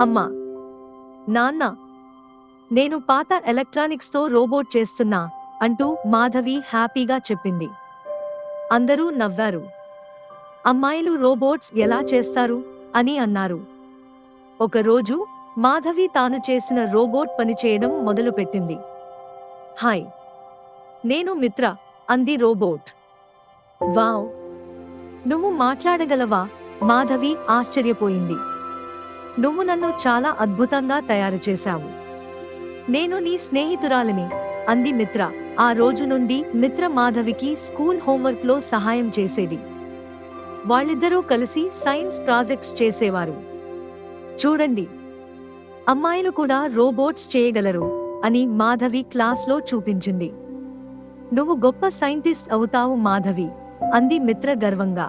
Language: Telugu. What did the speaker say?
అమ్మా, నాన్న, నేను పాత ఎలక్ట్రానిక్స్తో రోబోట్ చేస్తున్నా అంటూ మాధవి హ్యాపీగా చెప్పింది. అందరూ నవ్వారు. అమ్మాయిలు రోబోట్స్ ఎలా చేస్తారు అని అన్నారు. ఒకరోజు మాధవి తాను చేసిన రోబోట్ పనిచేయడం మొదలుపెట్టింది. హాయ్, నేను మిత్ర అంది రోబోట్. వావ్, నువ్వు మాట్లాడగలవా? మాధవి ఆశ్చర్యపోయింది. నువ్వు నన్ను చాలా అద్భుతంగా తయారు చేశావు. నేను నీ స్నేహితురాలిని అంది మిత్ర. ఆ రోజు నుండి మిత్ర మాధవికి స్కూల్ హోంవర్క్లో సహాయం చేసేది. వాళ్ళిద్దరూ కలిసి సైన్స్ ప్రాజెక్ట్స్ చేసేవారు. చూడండి, అమ్మాయిలు కూడా రోబోట్స్ చేయగలరు అని మాధవి క్లాస్లో చూపించింది. నువ్వు గొప్ప సైంటిస్ట్ అవుతావు మాధవి అంది మిత్ర గర్వంగా.